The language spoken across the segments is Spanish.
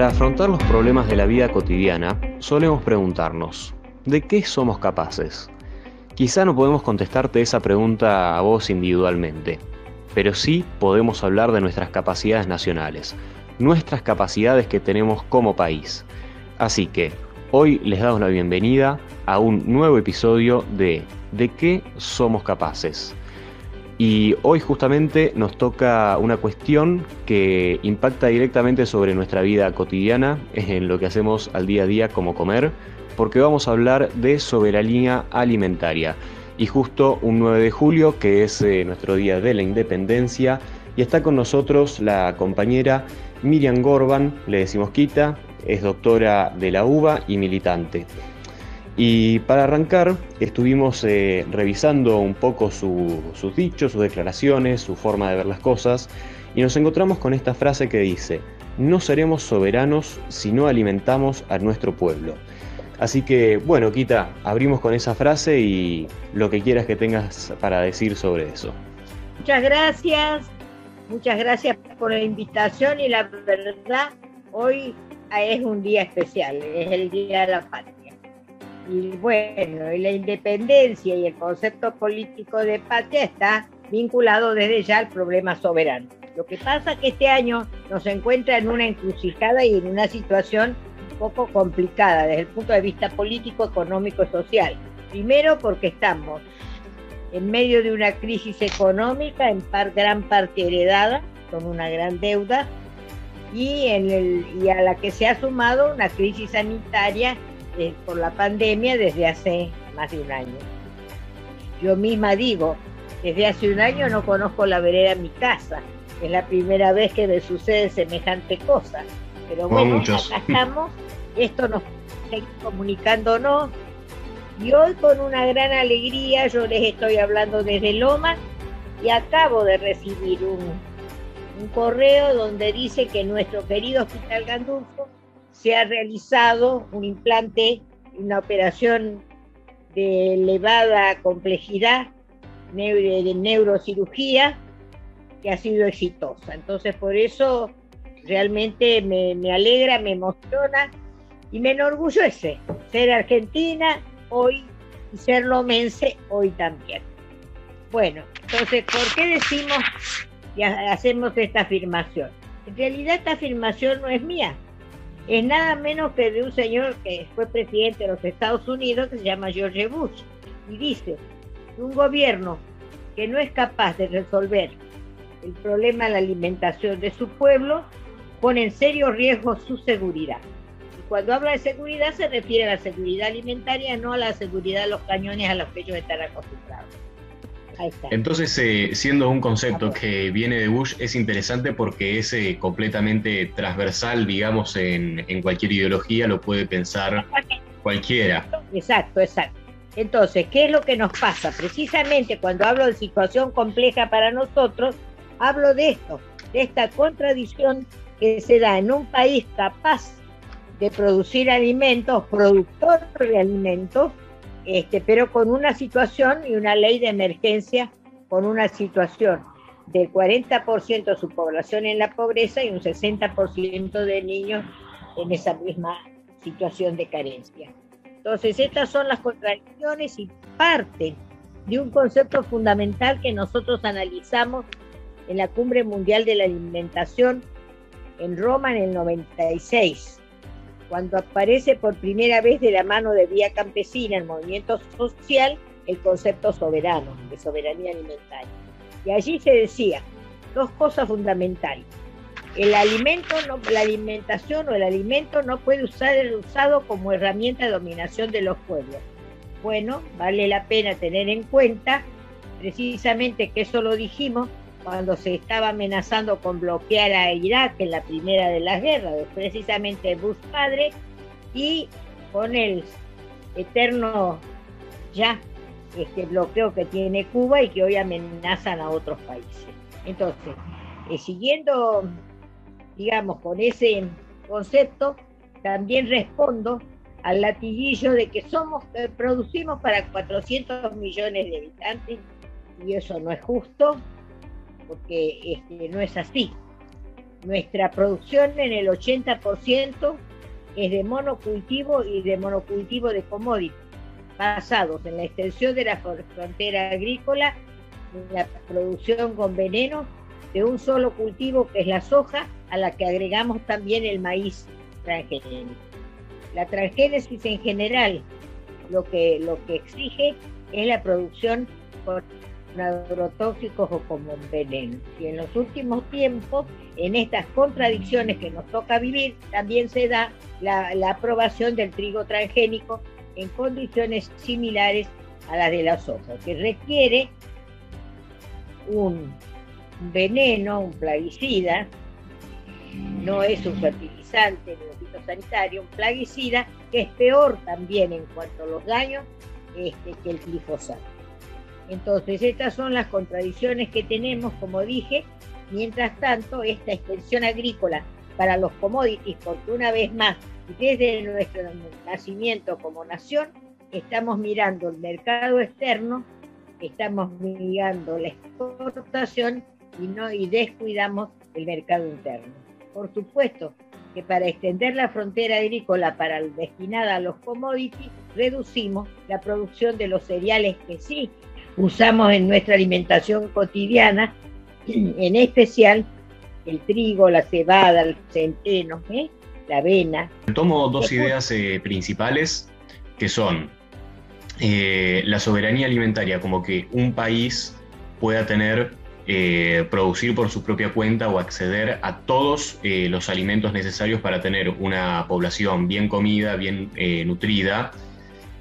Para afrontar los problemas de la vida cotidiana, solemos preguntarnos, ¿de qué somos capaces? Quizá no podemos contestarte esa pregunta a vos individualmente, pero sí podemos hablar de nuestras capacidades nacionales, nuestras capacidades que tenemos como país. Así que, hoy les damos la bienvenida a un nuevo episodio de ¿De qué somos capaces? Y hoy justamente nos toca una cuestión que impacta directamente sobre nuestra vida cotidiana, en lo que hacemos al día a día como comer, porque vamos a hablar de soberanía alimentaria. Y justo un 9 de julio, que es nuestro día de la independencia, y está con nosotros la compañera Miriam Gorban, le decimos Quita, es doctora de la UBA y militante. Y para arrancar, estuvimos revisando un poco sus dichos, sus declaraciones, su forma de ver las cosas, y nos encontramos con esta frase que dice: no seremos soberanos si no alimentamos a nuestro pueblo. Así que, bueno, Quita, abrimos con esa frase y lo que quieras que tengas para decir sobre eso. Muchas gracias por la invitación y la verdad, hoy es un día especial, es el Día de la Patria. Y bueno, y la independencia y el concepto político de patria está vinculado desde ya al problema soberano. Lo que pasa es que este año nos encuentra en una encrucijada y en una situación un poco complicada desde el punto de vista político, económico y social. Primero porque estamos en medio de una crisis económica, gran parte heredada, con una gran deuda, y a la que se ha sumado una crisis sanitaria por la pandemia desde hace más de un año. Yo misma digo, desde hace un año no conozco la vereda de mi casa, es la primera vez que me sucede semejante cosa, pero bueno, acá estamos, esto nos sigue comunicándonos, y hoy con una gran alegría yo les estoy hablando desde Lomas y acabo de recibir un correo donde dice que nuestro querido Hospital Gandulfo se ha realizado un implante, una operación de elevada complejidad de neurocirugía que ha sido exitosa. Entonces por eso realmente me alegra, me emociona y me enorgullece ser argentina hoy y ser lomense hoy también. Bueno, entonces, ¿por qué decimos y hacemos esta afirmación? En realidad esta afirmación no es mía, es nada menos que de un señor que fue presidente de los Estados Unidos, que se llama George Bush, y dice que un gobierno que no es capaz de resolver el problema de la alimentación de su pueblo pone en serio riesgo su seguridad. Y cuando habla de seguridad se refiere a la seguridad alimentaria, no a la seguridad de los cañones a los que ellos están acostumbrados. Entonces, siendo un concepto que viene de Bush, es interesante porque es completamente transversal, digamos, en cualquier ideología, lo puede pensar cualquiera. Exacto. Entonces, ¿qué es lo que nos pasa? Precisamente cuando hablo de situación compleja para nosotros, hablo de esto, de esta contradicción que se da en un país capaz de producir alimentos, productor de alimentos, pero con una situación y una ley de emergencia, con una situación del 40% de su población en la pobreza y un 60% de niños en esa misma situación de carencia. Entonces, estas son las contradicciones y parten de un concepto fundamental que nosotros analizamos en la Cumbre Mundial de la Alimentación en Roma en el 96, cuando aparece por primera vez de la mano de Vía Campesina, el movimiento social, el concepto soberano, de soberanía alimentaria. Y allí se decía dos cosas fundamentales. La alimentación o el alimento no puede ser usado como herramienta de dominación de los pueblos. Bueno, vale la pena tener en cuenta precisamente que eso lo dijimos cuando se estaba amenazando con bloquear a Irak en la primera de las guerras, precisamente Bush padre, y con el eterno bloqueo que tiene Cuba y que hoy amenazan a otros países. Entonces, siguiendo, digamos, con ese concepto, también respondo al latiguillo de que producimos para 400 millones de habitantes, y eso no es justo, porque no es así. nuestra producción en el 80% es de monocultivo y de monocultivo de commodities, basados en la extensión de la frontera agrícola, en la producción con veneno de un solo cultivo que es la soja, a la que agregamos también el maíz transgénico. La transgénesis en general lo que exige es la producción con agrotóxicos o como veneno. Y en los últimos tiempos, en estas contradicciones que nos toca vivir, también se da la aprobación del trigo transgénico en condiciones similares a las de la soja, que requiere un veneno, un plaguicida, no es un fertilizante ni un fitosanitario, un plaguicida que es peor también en cuanto a los daños que el glifosato. Entonces, estas son las contradicciones que tenemos, como dije. Mientras tanto, esta extensión agrícola para los commodities, porque una vez más, desde nuestro nacimiento como nación, estamos mirando el mercado externo, estamos mirando la exportación y descuidamos el mercado interno. Por supuesto que para extender la frontera agrícola destinada a los commodities, reducimos la producción de los cereales que sí usamos en nuestra alimentación cotidiana, en especial el trigo, la cebada, el centeno, la avena. Tomo dos ideas principales, que son la soberanía alimentaria, como que un país pueda producir por su propia cuenta o acceder a todos los alimentos necesarios para tener una población bien comida, bien nutrida.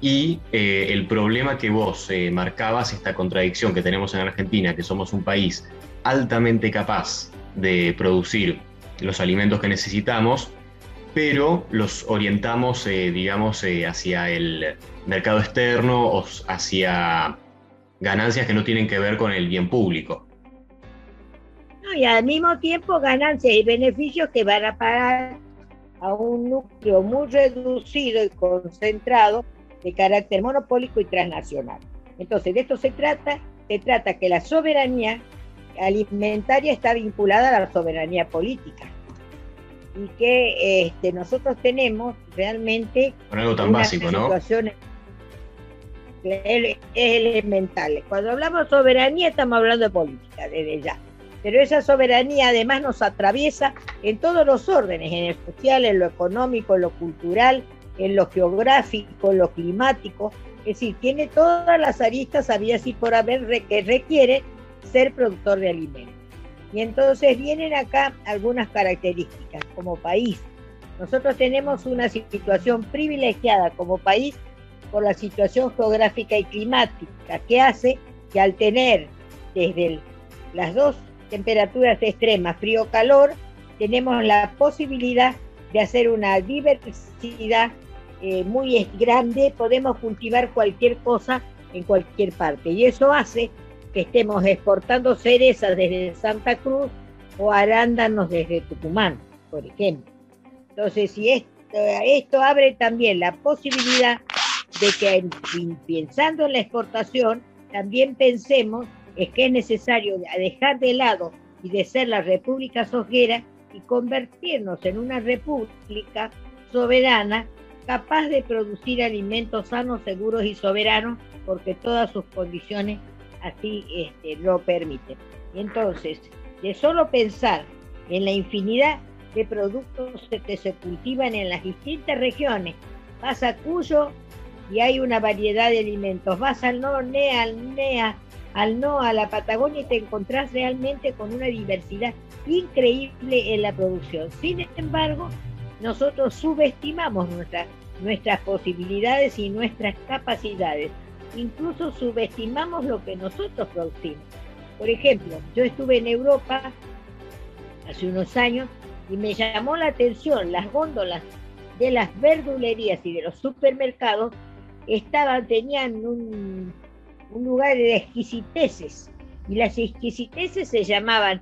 Y el problema que vos marcabas, esta contradicción que tenemos en Argentina, que somos un país altamente capaz de producir los alimentos que necesitamos, pero los orientamos, hacia el mercado externo o hacia ganancias que no tienen que ver con el bien público. No, y al mismo tiempo ganancias y beneficios que van a pagar a un núcleo muy reducido y concentrado de carácter monopólico y transnacional. Entonces, de esto se trata que la soberanía alimentaria está vinculada a la soberanía política y que nosotros tenemos realmente con algo tan básico, ¿no? Situaciones elementales. Cuando hablamos de soberanía estamos hablando de política desde ya, pero esa soberanía además nos atraviesa en todos los órdenes, en el social, en lo económico, en lo cultural, en lo geográfico, en lo climático, es decir, tiene todas las aristas habidas y por haber que requiere ser productor de alimentos. Y entonces vienen acá algunas características como país. Nosotros tenemos una situación privilegiada como país por la situación geográfica y climática, que hace que al tener desde las dos temperaturas extremas, frío-calor, tenemos la posibilidad de hacer una diversidad muy grande, podemos cultivar cualquier cosa en cualquier parte, y eso hace que estemos exportando cerezas desde Santa Cruz o arándanos desde Tucumán, por ejemplo. Entonces, si esto abre también la posibilidad de que, pensando en la exportación, también pensemos que es necesario dejar de lado y de ser la república sojera y convertirnos en una república soberana capaz de producir alimentos sanos, seguros y soberanos, porque todas sus condiciones así lo permiten. Y entonces, de solo pensar en la infinidad de productos que se cultivan en las distintas regiones, vas a Cuyo y hay una variedad de alimentos, vas al norte, a la Patagonia y te encontrás realmente con una diversidad increíble en la producción. Sin embargo, nosotros subestimamos nuestras posibilidades y nuestras capacidades. Incluso subestimamos lo que nosotros producimos. Por ejemplo, yo estuve en Europa hace unos años y me llamó la atención las góndolas de las verdulerías y de los supermercados tenían un lugar de exquisiteces, y las exquisiteces se llamaban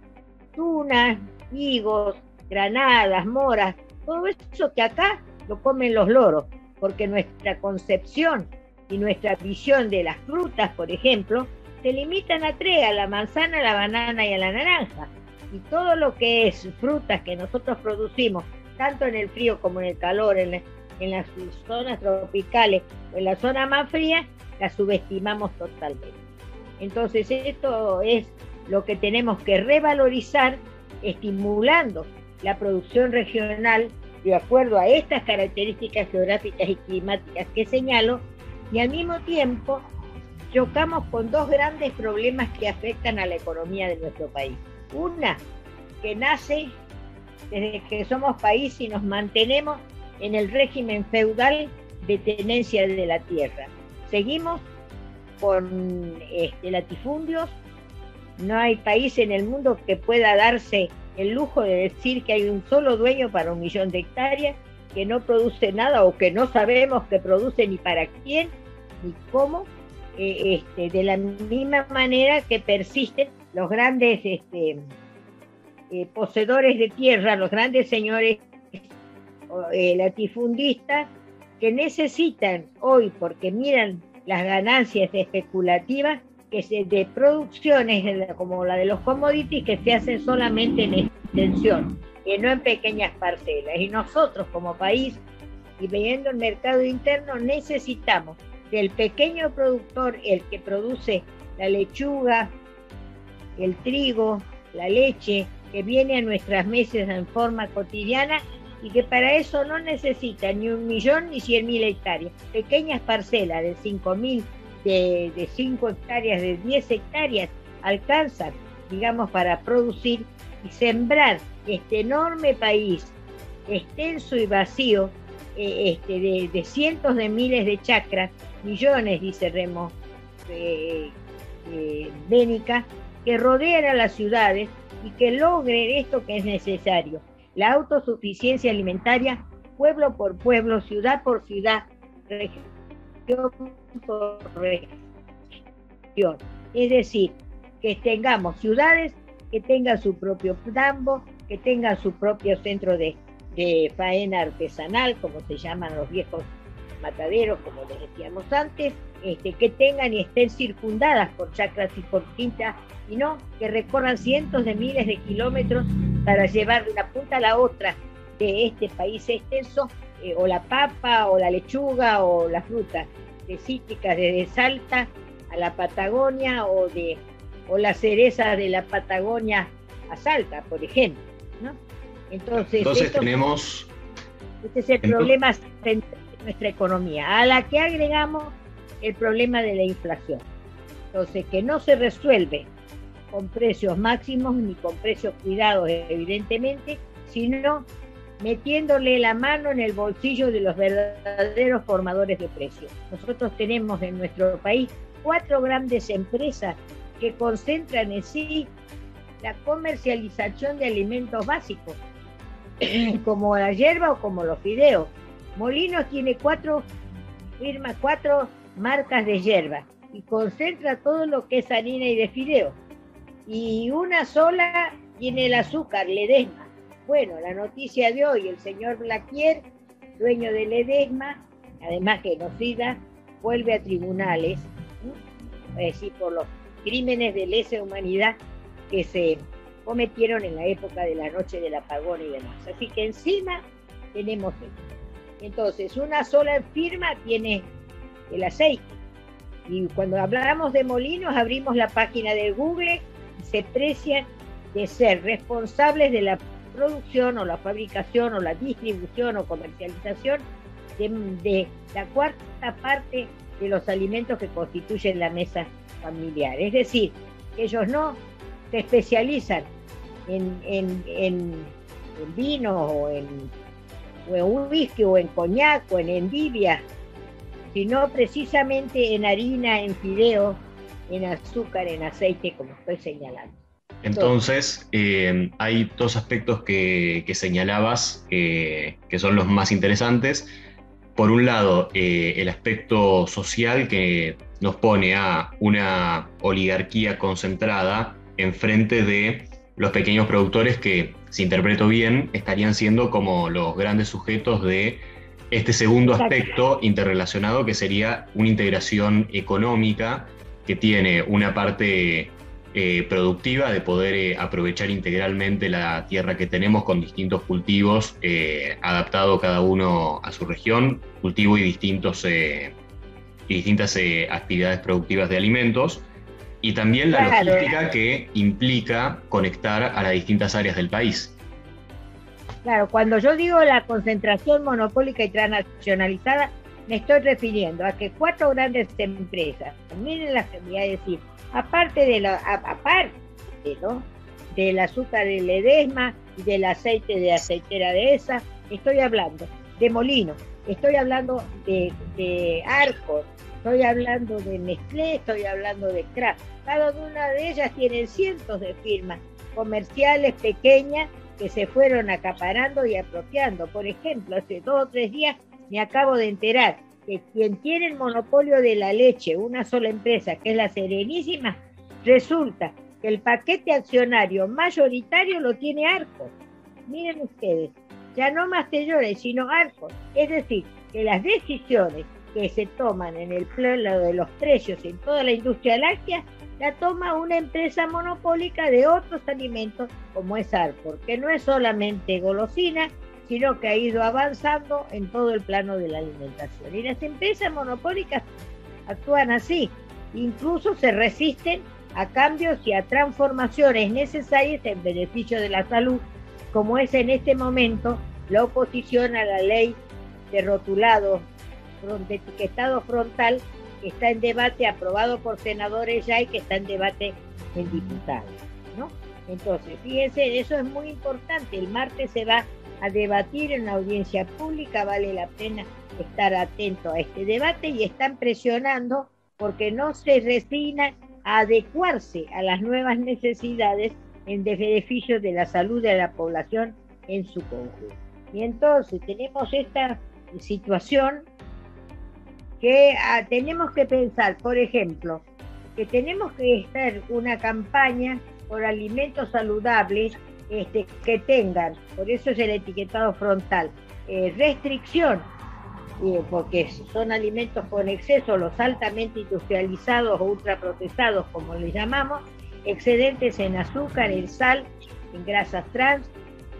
tunas, higos, granadas, moras, todo eso que acá lo comen los loros, porque nuestra concepción y nuestra visión de las frutas, por ejemplo, se limitan a tres: a la manzana, a la banana y a la naranja. Y todo lo que es frutas que nosotros producimos, tanto en el frío como en el calor, en las zonas tropicales o en la zona más fría, la subestimamos totalmente. Entonces esto es lo que tenemos que revalorizar, estimulando la producción regional de acuerdo a estas características geográficas y climáticas que señalo, y al mismo tiempo chocamos con dos grandes problemas que afectan a la economía de nuestro país. Una, que nace desde que somos país y nos mantenemos en el régimen feudal de tenencia de la tierra. Seguimos con latifundios. No hay país en el mundo que pueda darse el lujo de decir que hay un solo dueño para 1 millón de hectáreas, que no produce nada o que no sabemos que produce ni para quién ni cómo, de la misma manera que persisten los grandes poseedores de tierra, los grandes señores latifundistas, que necesitan hoy, porque miran las ganancias especulativas de producciones como la de los commodities, que se hacen solamente en extensión, que no en pequeñas parcelas. Y nosotros como país, y viendo el mercado interno, necesitamos del pequeño productor, el que produce la lechuga, el trigo, la leche, que viene a nuestras mesas en forma cotidiana, y que para eso no necesita ni 1 millón ni 100.000 hectáreas. Pequeñas parcelas de 5.000, de 5 hectáreas, de 10 hectáreas, alcanzan, digamos, para producir y sembrar este enorme país, extenso y vacío, de cientos de miles de chacras, millones, dice Remo Bénica, que rodean a las ciudades y que logren esto que es necesario: la autosuficiencia alimentaria, pueblo por pueblo, ciudad por ciudad, región por región. Es decir, que tengamos ciudades que tengan su propio tambo, que tengan su propio centro de faena artesanal, como se llaman los viejos mataderos, como les decíamos antes, que tengan y estén circundadas por chacras y por quintas, y no que recorran cientos de miles de kilómetros para llevar de una punta a la otra de este país extenso, o la papa, o la lechuga, o la fruta cítricas desde Salta a la Patagonia, o la cereza de la Patagonia a Salta, por ejemplo, ¿no? Entonces tenemos... Este es el problema de nuestra economía, a la que agregamos el problema de la inflación. Entonces, que no se resuelve con precios máximos ni con precios cuidados, evidentemente, sino metiéndole la mano en el bolsillo de los verdaderos formadores de precios. Nosotros tenemos en nuestro país 4 grandes empresas que concentran en sí la comercialización de alimentos básicos, como la hierba o como los fideos. Molinos tiene 4 marcas de hierba y concentra todo lo que es harina y de fideo. Y una sola tiene el azúcar, Ledesma. Bueno, la noticia de hoy: el señor Blaquier, dueño de Ledesma, además genocida, vuelve a tribunales, es decir, por los crímenes de lesa humanidad que se cometieron en la época de la noche del apagón y demás. Así que encima tenemos esto. Entonces, una sola firma tiene el aceite. Y cuando hablamos de molinos, abrimos la página de Google y se precian de ser responsables de la producción o la fabricación o la distribución o comercialización de la 4ª parte de los alimentos que constituyen la mesa familiar. Es decir, que ellos no se especializan en vino o en whisky o en coñac o en endivia, sino precisamente en harina, en fideo, en azúcar, en aceite, como estoy señalando. Entonces, hay 2 aspectos que señalabas que son los más interesantes. Por un lado, el aspecto social, que nos pone a una oligarquía concentrada enfrente de los pequeños productores que, si interpreto bien, estarían siendo como los grandes sujetos de este segundo aspecto interrelacionado, que sería una integración económica que tiene una parte productiva, de poder aprovechar integralmente la tierra que tenemos con distintos cultivos, adaptado cada uno a su región, cultivo y distintas actividades productivas de alimentos, y también la Claro, logística que implica conectar a las distintas áreas del país. claro, cuando yo digo la concentración monopólica y transnacionalizada, me estoy refiriendo a que 4 grandes empresas, miren las que voy a decir, aparte ¿no? del azúcar de Ledesma y del aceite de aceitera de esa, estoy hablando de Molino, estoy hablando de Arcos, estoy hablando de Nestlé, estoy hablando de Kraft. Cada una de ellas tiene cientos de firmas comerciales pequeñas que se fueron acaparando y apropiando. Por ejemplo, hace 2 o 3 días me acabo de enterar que quien tiene el monopolio de la leche, una sola empresa, que es la Serenísima, resulta que el paquete accionario mayoritario lo tiene Arcos. Miren ustedes, ya no Mayores, sino Arcos. Es decir, que las decisiones que se toman en el plano de los precios en toda la industria láctea la toma una empresa monopólica de otros alimentos como es Arcos, que no es solamente golosina, sino que ha ido avanzando en todo el plano de la alimentación. Y las empresas monopólicas actúan así, incluso se resisten a cambios y a transformaciones necesarias en beneficio de la salud, como es en este momento la oposición a la ley de rotulado, de etiquetado frontal, que está en debate, aprobado por senadores ya y que está en debate en diputados, ¿no? Entonces, fíjense, eso es muy importante. El martes se va a debatir en una audiencia pública, vale la pena estar atento a este debate, y están presionando porque no se resignan a adecuarse a las nuevas necesidades en beneficio de la salud de la población en su conjunto. Y entonces tenemos esta situación que tenemos que pensar, por ejemplo, que tenemos que hacer una campaña por alimentos saludables que tengan, por eso es el etiquetado frontal, restricción, porque son alimentos con exceso, los altamente industrializados o ultraprocesados, como les llamamos, excedentes en azúcar, en sal, en grasas trans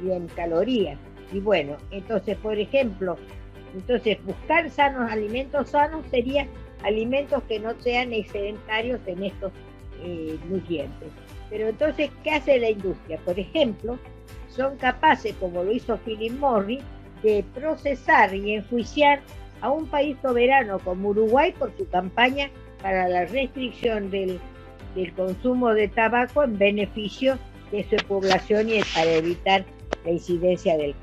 y en calorías. Y bueno, entonces, por ejemplo, buscar alimentos sanos sería alimentos que no sean excedentarios en estos nutrientes. Pero entonces, ¿qué hace la industria? Por ejemplo, son capaces, como lo hizo Philip Morris, de procesar y enjuiciar a un país soberano como Uruguay por su campaña para la restricción del consumo de tabaco en beneficio de su población y para evitar la incidencia del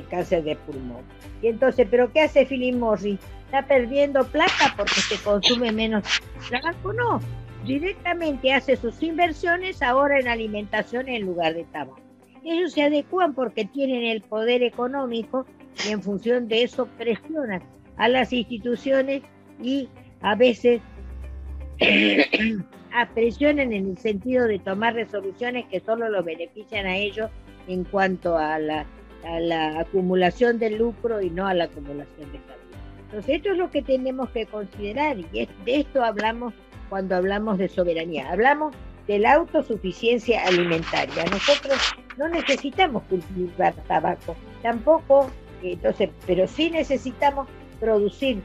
cáncer de pulmón. Y entonces, ¿pero qué hace Philip Morris? ¿Está perdiendo plata porque se consume menos tabaco? No, directamente hace sus inversiones ahora en alimentación en lugar de tabaco. Ellos se adecúan porque tienen el poder económico y en función de eso presionan a las instituciones y a veces presionan en el sentido de tomar resoluciones que solo los benefician a ellos en cuanto a la acumulación de lucro y no a la acumulación de salud. Entonces esto es lo que tenemos que considerar, y de esto hablamos cuando hablamos de soberanía. Hablamos de la autosuficiencia alimentaria. Nosotros no necesitamos cultivar tabaco, tampoco, pero sí necesitamos producir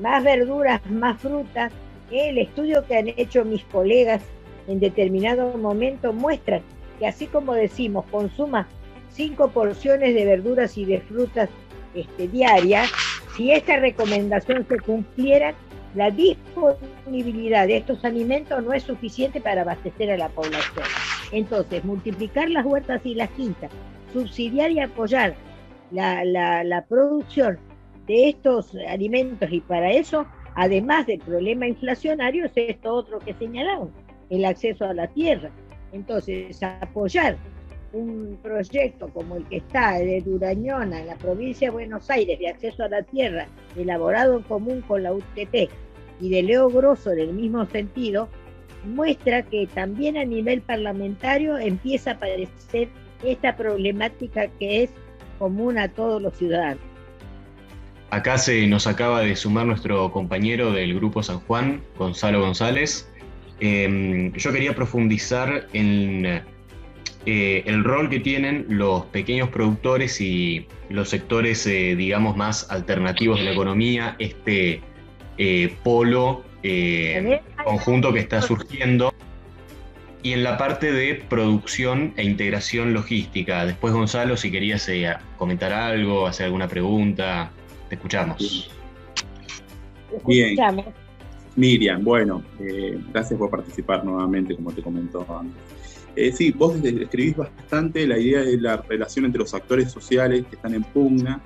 más verduras, más frutas. El estudio que han hecho mis colegas en determinado momento muestra que así como decimos, consuma 5 porciones de verduras y de frutas diarias, si esta recomendación se cumpliera, la disponibilidad de estos alimentos no es suficiente para abastecer a la población. Entonces, multiplicar las huertas y las quintas, subsidiar y apoyar la producción de estos alimentos, y para eso, además del problema inflacionario, es esto otro que señalamos, el acceso a la tierra. Entonces, apoyar un proyecto como el que está de Durañona en la provincia de Buenos Aires de acceso a la tierra, elaborado en común con la UTT, y de Leo Grosso en el mismo sentido, muestra que también a nivel parlamentario empieza a aparecer esta problemática que es común a todos los ciudadanos. Acá se nos acaba de sumar nuestro compañero del Grupo San Juan, Gonzalo González. yo quería profundizar en el rol que tienen los pequeños productores y los sectores, digamos, más alternativos de la economía, polo conjunto que está surgiendo, y en la parte de producción e integración logística. Después, Gonzalo, si querías comentar algo, hacer alguna pregunta, te escuchamos. Bien. Miriam, bueno, gracias por participar nuevamente, como te comentó antes. Sí, vos describís bastante la idea de la relación entre los actores sociales que están en pugna,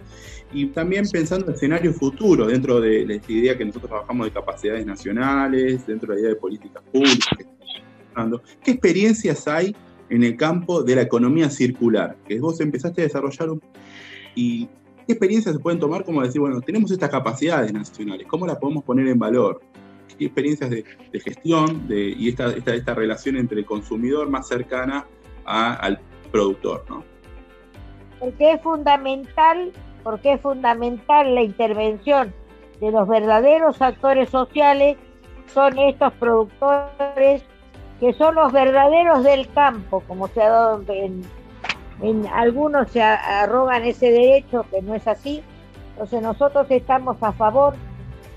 y también pensando en escenarios futuros, dentro de esta idea que nosotros trabajamos de capacidades nacionales, dentro de la idea de políticas públicas que estamos trabajando. ¿Qué experiencias hay en el campo de la economía circular? Que vos empezaste a desarrollar y ¿qué experiencias se pueden tomar como decir, bueno, tenemos estas capacidades nacionales, ¿cómo las podemos poner en valor? ¿Qué experiencias de gestión y esta relación entre el consumidor más cercana al productor, ¿no? Porque es fundamental la intervención de los verdaderos actores sociales, son estos productores que son los verdaderos del campo, como se ha dado en algunos se arrogan ese derecho, que no es así. Entonces nosotros estamos a favor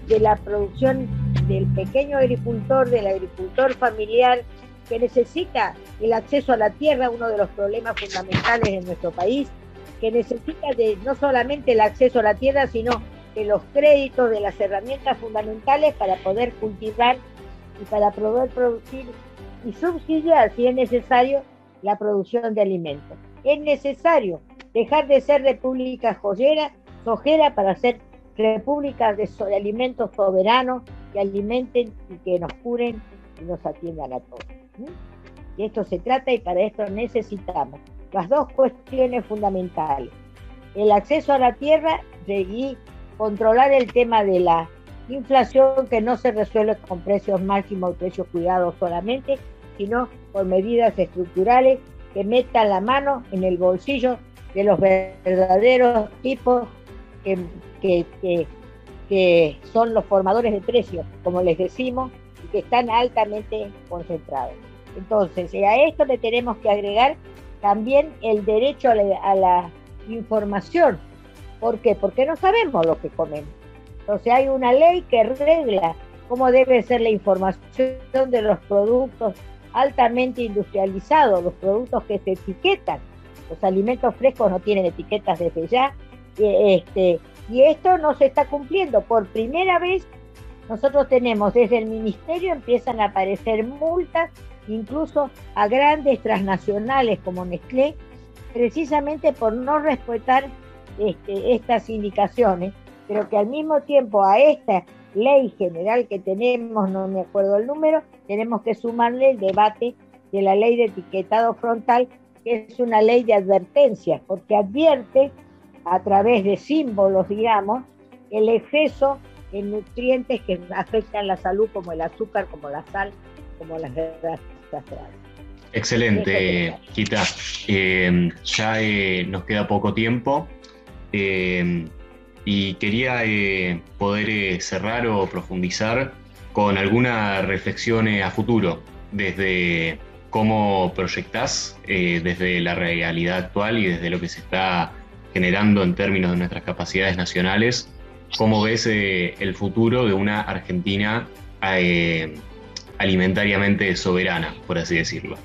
de la producción del pequeño agricultor, del agricultor familiar, que necesita el acceso a la tierra, uno de los problemas fundamentales de nuestro país, que necesita de no solamente el acceso a la tierra, sino de los créditos, de las herramientas fundamentales para poder cultivar y para poder producir y subsidiar, si es necesario, la producción de alimentos. Es necesario dejar de ser república sojera para ser repúblicas de alimentos soberanos que alimenten y que nos curen y nos atiendan a todos. De esto se trata, y para esto necesitamos las dos cuestiones fundamentales: el acceso a la tierra y controlar el tema de la inflación, que no se resuelve con precios máximos y precios cuidados solamente, sino con medidas estructurales que metan la mano en el bolsillo de los verdaderos tipos que son los formadores de precios, como les decimos, y que están altamente concentrados. Entonces, a esto le tenemos que agregar también el derecho a la información. ¿Por qué? Porque no sabemos lo que comemos. Entonces hay una ley que regla cómo debe ser la información de los productos altamente industrializados, los productos que se etiquetan. Los alimentos frescos no tienen etiquetas desde ya, y esto no se está cumpliendo. Por primera vez nosotros tenemos, desde el ministerio empiezan a aparecer multas, incluso a grandes transnacionales como Nestlé, precisamente por no respetar estas indicaciones, pero que al mismo tiempo a esta ley general que tenemos, no me acuerdo el número, tenemos que sumarle el debate de la ley de etiquetado frontal, que es una ley de advertencia, porque advierte a través de símbolos, digamos, el exceso de nutrientes que afectan la salud, como el azúcar, como la sal, como las grasas trans. Excelente, Gita. Ya nos queda poco tiempo y quería poder cerrar o profundizar con alguna reflexión a futuro, desde cómo proyectás desde la realidad actual y desde lo que se está generando en términos de nuestras capacidades nacionales. ¿Cómo ves el futuro de una Argentina alimentariamente soberana, por así decirlo?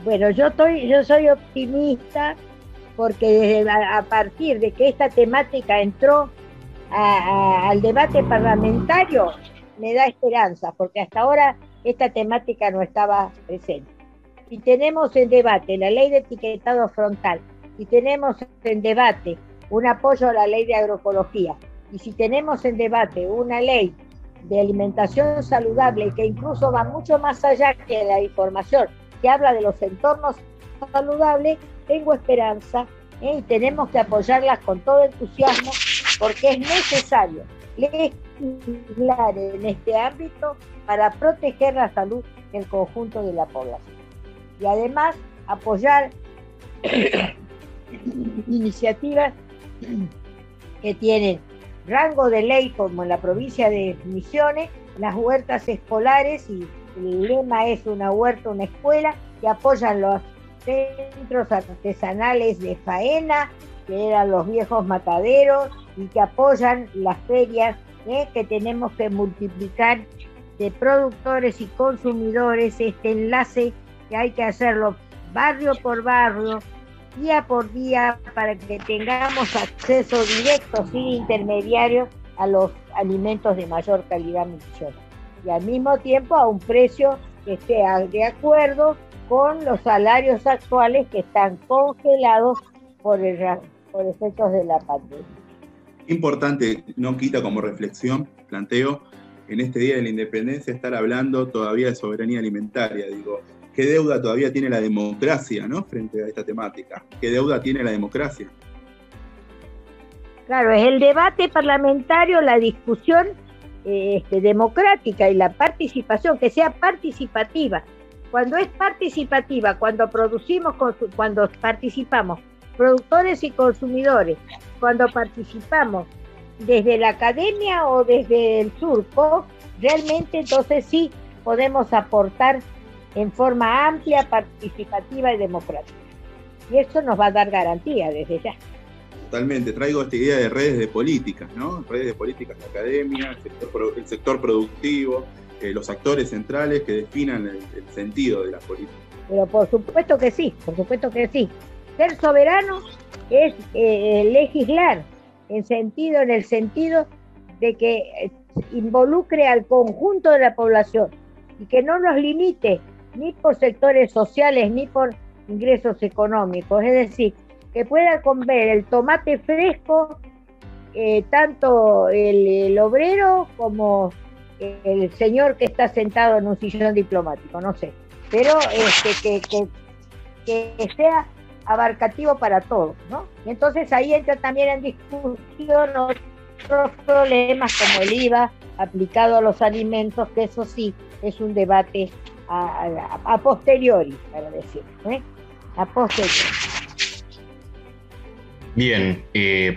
Bueno, yo soy optimista, porque a partir de que esta temática entró al debate parlamentario, me da esperanza, porque hasta ahora esta temática no estaba presente. Y tenemos en debate la ley de etiquetado frontal, y tenemos en debate un apoyo a la ley de agroecología, y si tenemos en debate una ley de alimentación saludable, que incluso va mucho más allá que la información, que habla de los entornos saludables, tengo esperanza, y tenemos que apoyarlas con todo entusiasmo, porque es necesario legislar en este ámbito para proteger la salud del conjunto de la población. Y además apoyar iniciativas que tienen rango de ley, como en la provincia de Misiones, las huertas escolares, y el lema es una huerta, una escuela, que apoyan los centros artesanales de faena, que eran los viejos mataderos, y que apoyan las ferias, que tenemos que multiplicar de productores y consumidores, este enlace que hay que hacerlo barrio por barrio, día por día, para que tengamos acceso directo, sin intermediarios, a los alimentos de mayor calidad nutricional. Y al mismo tiempo a un precio que esté de acuerdo con los salarios actuales, que están congelados por efectos de la pandemia. Importante, no quita como reflexión, planteo, en este Día de la Independencia estar hablando todavía de soberanía alimentaria. Digo, ¿qué deuda todavía tiene la democracia, ¿no?, frente a esta temática? ¿Qué deuda tiene la democracia? Claro, es el debate parlamentario, la discusión democrática y la participación, que sea participativa. Cuando es participativa, cuando participamos productores y consumidores, cuando participamos desde la academia o desde el surco, realmente entonces sí podemos aportar en forma amplia, participativa y democrática. Y eso nos va a dar garantía desde ya. Totalmente, traigo esta idea de redes de políticas, ¿no? Redes de políticas, la academia, el sector productivo, los actores centrales que definan el sentido de las políticas. Pero por supuesto que sí, por supuesto que sí. Ser soberano es legislar en el sentido de que involucre al conjunto de la población y que no nos limite ni por sectores sociales ni por ingresos económicos. Es decir, que pueda comer el tomate fresco tanto el obrero como el señor que está sentado en un sillón diplomático, no sé, pero que sea abarcativo para todos, ¿no? Y entonces ahí entra también en discusión otros problemas como el IVA aplicado a los alimentos, que eso sí es un debate a posteriori, para decirlo, a posteriori. Bien,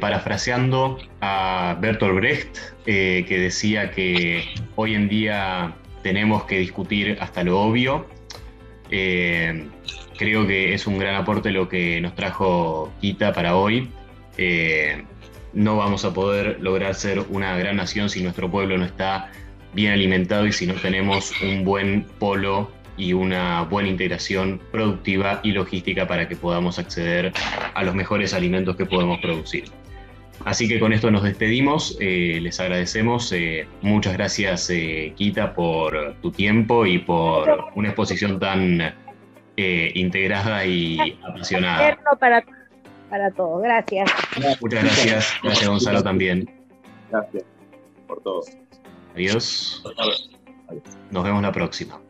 parafraseando a Bertolt Brecht, que decía que hoy en día tenemos que discutir hasta lo obvio, creo que es un gran aporte lo que nos trajo Kita para hoy. No vamos a poder lograr ser una gran nación si nuestro pueblo no está bien alimentado y si no tenemos un buen polo y una buena integración productiva y logística para que podamos acceder a los mejores alimentos que podemos producir. Así que con esto nos despedimos, les agradecemos, muchas gracias Kita por tu tiempo y por una exposición tan integrada y apasionada. Para todos, gracias. Muchas gracias, gracias Gonzalo también. Gracias por todo. Adiós. Nos vemos la próxima.